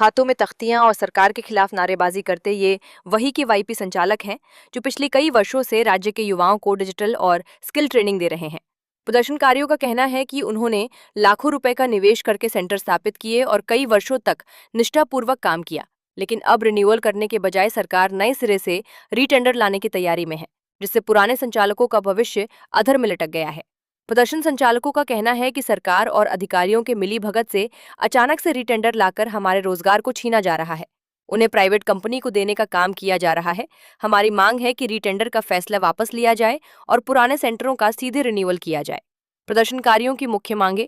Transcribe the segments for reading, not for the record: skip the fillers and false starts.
हाथों में तख्तियां और सरकार के खिलाफ नारेबाजी करते ये वही के वाईपी संचालक हैं जो पिछले कई वर्षों से राज्य के युवाओं को डिजिटल और स्किल ट्रेनिंग दे रहे हैं। प्रदर्शनकारियों का कहना है कि उन्होंने लाखों रुपए का निवेश करके सेंटर स्थापित किए और कई वर्षों तक निष्ठापूर्वक काम किया, लेकिन अब रिन्यूअल करने के बजाय सरकार नए सिरे से रीटेंडर लाने की तैयारी में है, जिससे पुराने संचालकों का भविष्य अधर में लटक गया है। प्रदर्शन संचालकों का कहना है कि सरकार और अधिकारियों के मिलीभगत से अचानक से रीटेंडर लाकर हमारे रोजगार को छीना जा रहा है। उन्हें प्राइवेट कंपनी को देने का काम किया जा रहा है। हमारी मांग है कि रीटेंडर का फैसला वापस लिया जाए और पुराने सेंटरों का सीधे रिन्यूअल किया जाए। प्रदर्शनकारियों की मुख्य मांगे: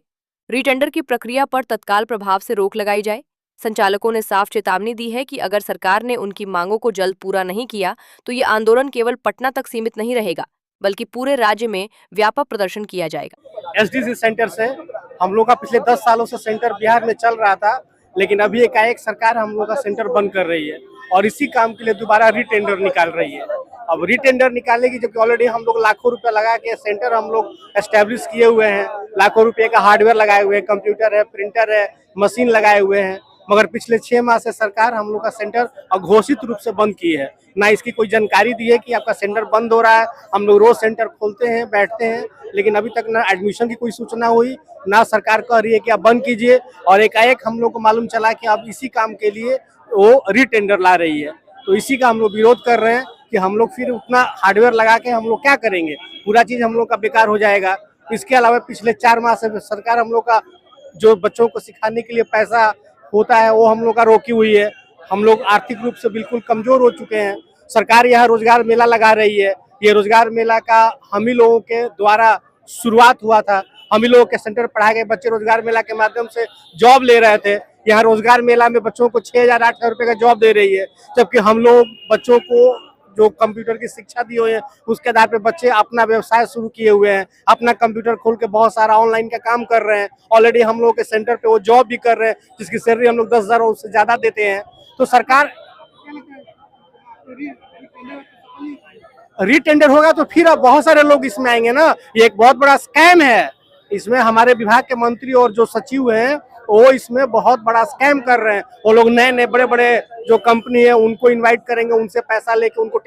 रीटेंडर की प्रक्रिया पर तत्काल प्रभाव से रोक लगाई जाए। संचालकों ने साफ चेतावनी दी है कि अगर सरकार ने उनकी मांगों को जल्द पूरा नहीं किया तो ये आंदोलन केवल पटना तक सीमित नहीं रहेगा, बल्कि पूरे राज्य में व्यापक प्रदर्शन किया जाएगा। एसडीसी सेंटर से हम लोग का पिछले 10 सालों से सेंटर बिहार में चल रहा था, लेकिन अभी एकाएक सरकार हम लोग का सेंटर बंद कर रही है और इसी काम के लिए दोबारा रीटेंडर निकाल रही है। अब रीटेंडर निकालेगी, जबकि ऑलरेडी हम लोग लाखों रुपए लगा के सेंटर हम लोग एस्टेब्लिश किए हुए हैं, लाखों रुपए का हार्डवेयर लगाए हुए हैं, कंप्यूटर है, प्रिंटर है, मशीन लगाए हुए हैं, मगर पिछले 6 माह से सरकार हम लोग का सेंटर अघोषित रूप से बंद की है। ना इसकी कोई जानकारी दी है कि आपका सेंटर बंद हो रहा है। हम लोग रोज सेंटर खोलते हैं, बैठते हैं, लेकिन अभी तक ना एडमिशन की कोई सूचना हुई, ना सरकार कह रही है कि आप बंद कीजिए, और एकाएक हम लोग को मालूम चला कि अब इसी काम के लिए वो रीटेंडर ला रही है। तो इसी का हम लोग विरोध कर रहे हैं कि हम लोग फिर उतना हार्डवेयर लगा के हम लोग क्या करेंगे, पूरा चीज हम लोग का बेकार हो जाएगा। इसके अलावा पिछले 4 माह से सरकार हम लोग का जो बच्चों को सिखाने के लिए पैसा होता है वो हम लोग का रोकी हुई है। हम लोग आर्थिक रूप से बिल्कुल कमजोर हो चुके हैं। सरकार यहाँ रोजगार मेला लगा रही है। ये रोजगार मेला का हम ही लोगों के द्वारा शुरुआत हुआ था। हम ही लोगों के सेंटर पढ़ाए गए बच्चे रोजगार मेला के माध्यम से जॉब ले रहे थे। यहाँ रोजगार मेला में बच्चों को 6,000-8,000 रुपए का जॉब दे रही है, जबकि हम लोग बच्चों को जो कंप्यूटर की शिक्षा दी हुई है उसके आधार पे बच्चे अपना व्यवसाय शुरू किए हुए हैं, अपना कंप्यूटर खोल के बहुत सारा ऑनलाइन का काम कर रहे हैं। ऑलरेडी हम लोग के सेंटर पे वो जॉब भी कर रहे हैं, जिसकी सैलरी हम लोग 10,000 उससे ज्यादा देते हैं। तो सरकार रीटेंडर होगा तो फिर अब बहुत सारे लोग इसमें आएंगे ना। ये एक बहुत बड़ा स्कैम है। इसमें हमारे विभाग के मंत्री और जो सचिव हैं वो इसमें बहुत बड़ा स्कैम कर रहे हैं। वो लोग नए नए बड़े बड़े जो कंपनी है उनको इनवाइट करेंगे, उनसे पैसा लेके उनको